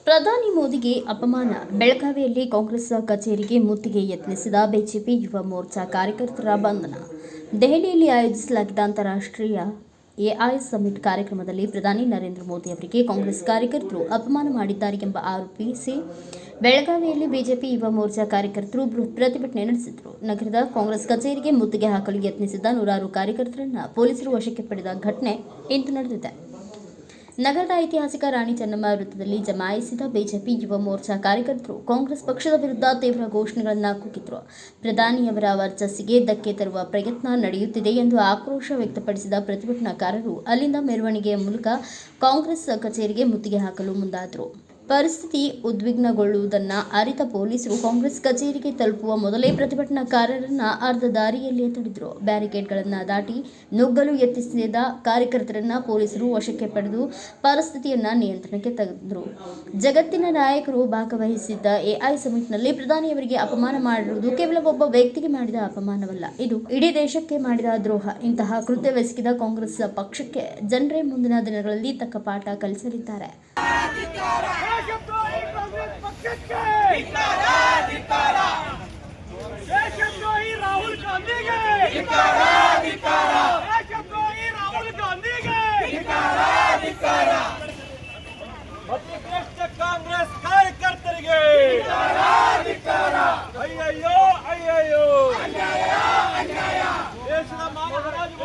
ಪ್ರಧಾನಿ ಮೋದಿಗೆ ಅಪಮಾನ. ಬೆಳಗಾವಿಯಲ್ಲಿ ಕಾಂಗ್ರೆಸ್ ಕಚೇರಿಗೆ ಮುತ್ತಿಗೆ ಯತ್ನಿಸಿದ ಬಿಜೆಪಿ ಯುವ ಮೋರ್ಚಾ ಕಾರ್ಯಕರ್ತರ ಬಂಧನ. ದೆಹಲಿಯಲ್ಲಿ ಆಯೋಜಿಸಲಾಗಿದ್ದ ಅಂತಾರಾಷ್ಟ್ರೀಯ ಎಐ ಸಮಿಟ್ ಕಾರ್ಯಕ್ರಮದಲ್ಲಿ ಪ್ರಧಾನಿ ನರೇಂದ್ರ ಮೋದಿ ಅವರಿಗೆ ಕಾಂಗ್ರೆಸ್ ಕಾರ್ಯಕರ್ತರು ಅಪಮಾನ ಮಾಡಿದ್ದಾರೆ ಎಂಬ ಆರೋಪಿಸಿ ಬೆಳಗಾವಿಯಲ್ಲಿ ಬಿಜೆಪಿ ಯುವ ಮೋರ್ಚಾ ಕಾರ್ಯಕರ್ತರು ಪ್ರತಿಭಟನೆ ನಡೆಸಿದರು. ನಗರದ ಕಾಂಗ್ರೆಸ್ ಕಚೇರಿಗೆ ಮುತ್ತಿಗೆ ಹಾಕಲು ಯತ್ನಿಸಿದ್ದ ನೂರಾರು ಕಾರ್ಯಕರ್ತರನ್ನು ಪೊಲೀಸರು ವಶಕ್ಕೆ ಪಡೆದ ಘಟನೆ ಇಂದು ನಡೆದಿದೆ. ನಗರದ ಐತಿಹಾಸಿಕ ರಾಣಿ ಚೆನ್ನಮ್ಮ ವೃತ್ತದಲ್ಲಿ ಜಮಾಯಿಸಿದ ಬಿಜೆಪಿ ಯುವ ಮೋರ್ಚಾ ಕಾರ್ಯಕರ್ತರು ಕಾಂಗ್ರೆಸ್ ಪಕ್ಷದ ವಿರುದ್ಧ ತೀವ್ರ ಘೋಷಣೆಗಳನ್ನು ಕೂಗಿದರು. ಪ್ರಧಾನಿಯವರ ವರ್ಚಸ್ಸಿಗೆ ಧಕ್ಕೆ ತರುವ ಪ್ರಯತ್ನ ನಡೆಯುತ್ತಿದೆ ಎಂದು ಆಕ್ರೋಶ ವ್ಯಕ್ತಪಡಿಸಿದ ಪ್ರತಿಭಟನಾಕಾರರು ಅಲ್ಲಿಂದ ಮೆರವಣಿಗೆಯ ಮೂಲಕ ಕಾಂಗ್ರೆಸ್ ಕಚೇರಿಗೆ ಮುತ್ತಿಗೆ ಹಾಕಲು ಮುಂದಾದರು. ಪರಿಸ್ಥಿತಿ ಉದ್ವಿಗ್ನಗೊಳ್ಳುವುದನ್ನು ಅರಿತ ಪೊಲೀಸರು ಕಾಂಗ್ರೆಸ್ ಕಚೇರಿಗೆ ತಲುಪುವ ಮೊದಲೇ ಪ್ರತಿಭಟನಾಕಾರರನ್ನು ಅರ್ಧ ದಾರಿಯಲ್ಲಿಯೇ ತಡೆದರು. ಬ್ಯಾರಿಕೇಡ್ಗಳನ್ನು ದಾಟಿ ನುಗ್ಗಲು ಯತ್ನಿಸಿದ ಕಾರ್ಯಕರ್ತರನ್ನು ಪೊಲೀಸರು ವಶಕ್ಕೆ ಪಡೆದು ಪರಿಸ್ಥಿತಿಯನ್ನು ನಿಯಂತ್ರಣಕ್ಕೆ ತಂದರು. ಜಗತ್ತಿನ ನಾಯಕರು ಭಾಗವಹಿಸಿದ್ದ ಎಐ ಸಮಿಟ್ನಲ್ಲಿ ಪ್ರಧಾನಿಯವರಿಗೆ ಅಪಮಾನ ಮಾಡಿರುವುದು ಕೇವಲ ಒಬ್ಬ ವ್ಯಕ್ತಿಗೆ ಮಾಡಿದ ಅಪಮಾನವಲ್ಲ, ಇದು ಇಡೀ ದೇಶಕ್ಕೆ ಮಾಡಿದ ದ್ರೋಹ. ಇಂತಹ ಕೃತ್ಯವೆಸಗಿದ ಕಾಂಗ್ರೆಸ್ ಪಕ್ಷಕ್ಕೆ ಜನರೇ ಮುಂದಿನ ದಿನಗಳಲ್ಲಿ ತಕ್ಕ ಪಾಠ ಕಲಿಸಲಿದ್ದಾರೆ. ರಾಹುಲ್ ಗಾಂಧಿಗೆ ಮಧ್ಯಪ್ರದೇಶ ಕಾಂಗ್ರೆಸ್ ಕಾರ್ಯಕರ್ತರಿಗೆ ಅಯ್ಯಯ್ಯೋ ಅಯ್ಯಯ್ಯೋ ದೇಶದ ಮಾನವರಾಜ್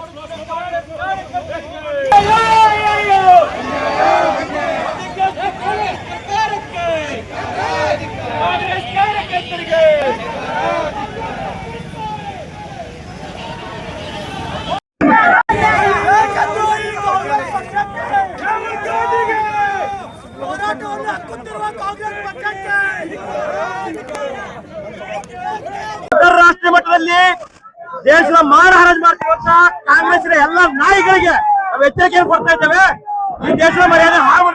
ಅಂತಾರಾಷ್ಟ್ರೀಯ ಮಟ್ಟದಲ್ಲಿ ದೇಶದ ಮಾನ ಹರಾಜು ಮಾಡ್ತಿರುವಂತ ಕಾಂಗ್ರೆಸ್ನ ಎಲ್ಲ ನಾಯಿಗಳಿಗೆ ನಾವು ಎಚ್ಚರಿಕೆ ಕೊಡ್ತಾ ಇದ್ದೇವೆ. ಈ ದೇಶದ ಮರ್ಯಾದೆ ಹಾಳು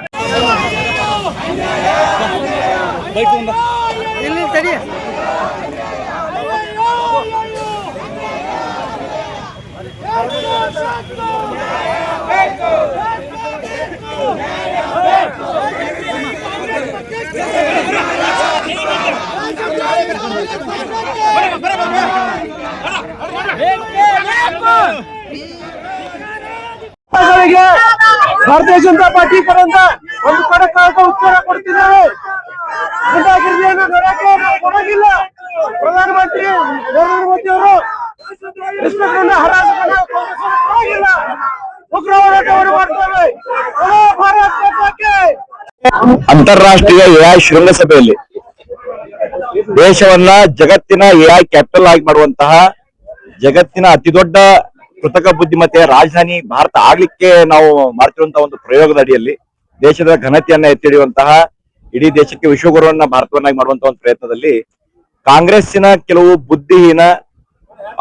ಭಾರತೀಯ ಜನತಾ ಪಾರ್ಟಿ ಕಡೆಯಿಂದ ಒಂದು ಕಡಕಾದ ಉತ್ತರ ಕೊಡ್ತಿದ್ದೇವೆ. ಗುಂಡಾಗಿರಿಯನ್ನು ಕೊಡೋಗಿಲ್ಲ. ಪ್ರಧಾನಮಂತ್ರಿ ನರೇಂದ್ರ ಮೋದಿ ಅವರು ಹರಾಜು ಕೊಡೋಗಿಲ್ಲ. ಉಗ್ರವಾದವನ್ನು ಮಾಡ್ತೇವೆ. ಅಂತಾರಾಷ್ಟ್ರೀಯ ಎಐ ಶೃಂಗಸಭೆಯಲ್ಲಿ ದೇಶವನ್ನ ಜಗತ್ತಿನ ಎಐ ಕ್ಯಾಪಿಟಲ್ ಆಗಿ ಮಾಡುವಂತಹ ಜಗತ್ತಿನ ಅತಿ ದೊಡ್ಡ ಕೃತಕ ಬುದ್ಧಿಮತ್ತೆಯ ರಾಜಧಾನಿ ಭಾರತ ಆಗ್ಲಿಕ್ಕೆ ನಾವು ಮಾಡ್ತಿರುವಂತಹ ಒಂದು ಪ್ರಯೋಗದ ಅಡಿಯಲ್ಲಿ ದೇಶದ ಘನತೆಯನ್ನ ಎತ್ತಿಡಿಯುವಂತಹ ಇಡೀ ದೇಶಕ್ಕೆ ವಿಶ್ವಗುರುವನ್ನ ಭಾರತವನ್ನಾಗಿ ಮಾಡುವಂತಹ ಒಂದು ಪ್ರಯತ್ನದಲ್ಲಿ ಕಾಂಗ್ರೆಸ್ಸಿನ ಕೆಲವು ಬುದ್ಧಿಹೀನ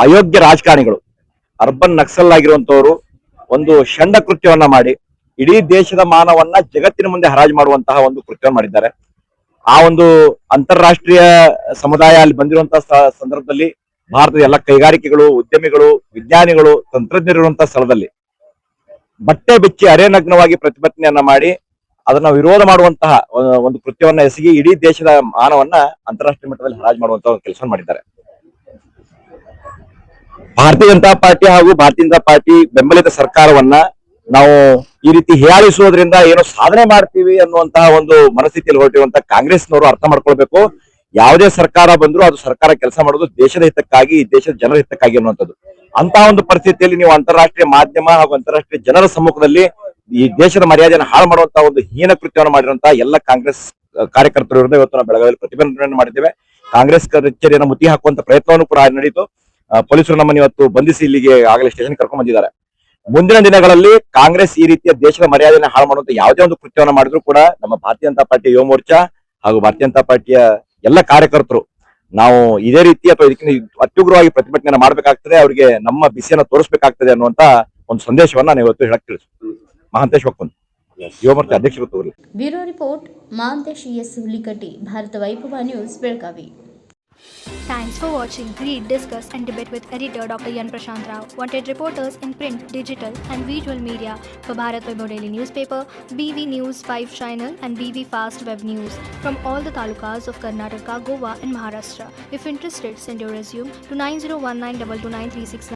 ಅಯೋಗ್ಯ ರಾಜಕಾರಣಿಗಳು, ಅರ್ಬನ್ ನಕ್ಸಲ್ ಆಗಿರುವಂತವರು ಒಂದು ಷಂಡ ಕೃತ್ಯವನ್ನ ಮಾಡಿ ಇಡೀ ದೇಶದ ಮಾನವನ್ನ ಜಗತ್ತಿನ ಮುಂದೆ ಹರಾಜು ಮಾಡುವಂತಹ ಒಂದು ಕೃತ್ಯ ಮಾಡಿದ್ದಾರೆ. ಆ ಒಂದು ಅಂತಾರಾಷ್ಟ್ರೀಯ ಸಮುದಾಯ ಅಲ್ಲಿ ಬಂದಿರುವಂತಹ ಸಂದರ್ಭದಲ್ಲಿ ಭಾರತದ ಎಲ್ಲ ಕೈಗಾರಿಕೆಗಳು, ಉದ್ಯಮಿಗಳು, ವಿಜ್ಞಾನಿಗಳು, ತಂತ್ರಜ್ಞರಿರುವಂತಹ ಸ್ಥಳದಲ್ಲಿ ಬಟ್ಟೆ ಬಿಚ್ಚಿ ಅರೆನಗ್ನವಾಗಿ ಪ್ರತಿಭಟನೆಯನ್ನ ಮಾಡಿ ಅದನ್ನ ವಿರೋಧ ಮಾಡುವಂತಹ ಒಂದು ಕೃತ್ಯವನ್ನ ಎಸಗಿ ಇಡೀ ದೇಶದ ಮಾನವನ್ನ ಅಂತಾರಾಷ್ಟ್ರೀಯ ಮಟ್ಟದಲ್ಲಿ ಹರಾಜು ಮಾಡುವಂತಹ ಕೆಲಸ ಮಾಡಿದ್ದಾರೆ. ಭಾರತೀಯ ಜನತಾ ಪಾರ್ಟಿ ಹಾಗೂ ಭಾರತೀಯ ಜನತಾ ಪಾರ್ಟಿ ಬೆಂಬಲಿತ ಸರ್ಕಾರವನ್ನ ನಾವು ಈ ರೀತಿ ಹೀಯಾಳಿಸುವುದರಿಂದ ಏನೋ ಸಾಧನೆ ಮಾಡ್ತೀವಿ ಅನ್ನುವಂತಹ ಒಂದು ಮನಸ್ಥಿತಿಯಲ್ಲಿ ಹೊರಟಿರುವಂತಹ ಕಾಂಗ್ರೆಸ್ನವರು ಅರ್ಥ ಮಾಡ್ಕೊಳ್ಬೇಕು. ಯಾವುದೇ ಸರ್ಕಾರ ಬಂದ್ರು ಅದು ಸರ್ಕಾರ ಕೆಲಸ ಮಾಡೋದು ದೇಶದ ಹಿತಕ್ಕಾಗಿ, ದೇಶದ ಜನರ ಹಿತಕ್ಕಾಗಿ ಅನ್ನುವಂಥದ್ದು. ಅಂತ ಒಂದು ಪರಿಸ್ಥಿತಿಯಲ್ಲಿ ನೀವು ಅಂತಾರಾಷ್ಟ್ರೀಯ ಮಾಧ್ಯಮ ಹಾಗೂ ಅಂತಾರಾಷ್ಟ್ರೀಯ ಜನರ ಸಮ್ಮುಖದಲ್ಲಿ ಈ ದೇಶದ ಮರ್ಯಾದೆಯನ್ನು ಹಾಳು ಮಾಡುವಂತಹ ಒಂದು ಹೀನ ಕೃತ್ಯವನ್ನು ಮಾಡಿರುವಂತಹ ಎಲ್ಲ ಕಾಂಗ್ರೆಸ್ ಕಾರ್ಯಕರ್ತರು ವಿರುದ್ಧ ಇವತ್ತು ನಾವು ಬೆಳಗಾವಿಯಲ್ಲಿ ಪ್ರತಿಭಟನೆ ಮಾಡಿದ್ದೇವೆ. ಕಾಂಗ್ರೆಸ್ ಕಚೇರಿಯನ್ನು ಮುತ್ತಿ ಹಾಕುವಂತ ಪ್ರಯತ್ನವನ್ನು ಕೂಡ ನಡೆಯಿತು. ಪೊಲೀಸರು ನಮ್ಮನ್ನು ಇವತ್ತು ಬಂಧಿಸಿ ಇಲ್ಲಿಗೆ ಆಗಲೇ ಸ್ಟೇಷನ್ ಕರ್ಕೊಂಡು ಬಂದಿದ್ದಾರೆ. ಮುಂದಿನ ದಿನಗಳಲ್ಲಿ ಕಾಂಗ್ರೆಸ್ ಈ ರೀತಿಯ ದೇಶದ ಮರ್ಯಾದೆಯನ್ನು ಹಾಳು ಮಾಡುವಂತ ಯಾವುದೇ ಒಂದು ಕೃತ್ಯವನ್ನು ಮಾಡಿದ್ರು ಕೂಡ ನಮ್ಮ ಭಾರತೀಯ ಜನತಾ ಪಾರ್ಟಿ ಯುವ ಮೋರ್ಚಾ ಹಾಗೂ ಭಾರತೀಯ ಜನತಾ ಪಾರ್ಟಿಯ ಎಲ್ಲ ಕಾರ್ಯಕರ್ತರು ನಾವು ಇದೇ ರೀತಿ ಅಥವಾ ಇದಕ್ಕಿಂತ ಅತ್ಯುಗ್ರವಾಗಿ ಪ್ರತಿಭಟನೆ ಮಾಡಬೇಕಾಗ್ತದೆ, ಅವರಿಗೆ ನಮ್ಮ ಬಿಸಿಯನ್ನು ತೋರಿಸಬೇಕಾಗ್ತದೆ ಅನ್ನುವಂತ ಒಂದು ಸಂದೇಶವನ್ನ ನಾನು ಇವತ್ತು ಹೇಳಕ್ ತಿಳಿಸು. ಮಹಾಂತೇಶ್ ವಕ್ಕುಂದ್, ಯುವ ಮೋರ್ಚಾ ಅಧ್ಯಕ್ಷರು. Bureau report Mahantesh S Hulikatti, Bharat Vaibhav news, Belagavi. Thanks for watching. Read, discuss, and debate with editor Dr. Yan Prashant Rao. Wanted reporters in print, digital, and visual media for Bharat Vaibhav Daily Newspaper, BV News 5 Channel, and BV Fast Web News from all the talukas of Karnataka, Goa, and Maharashtra. If interested, send your resume to 9019229369.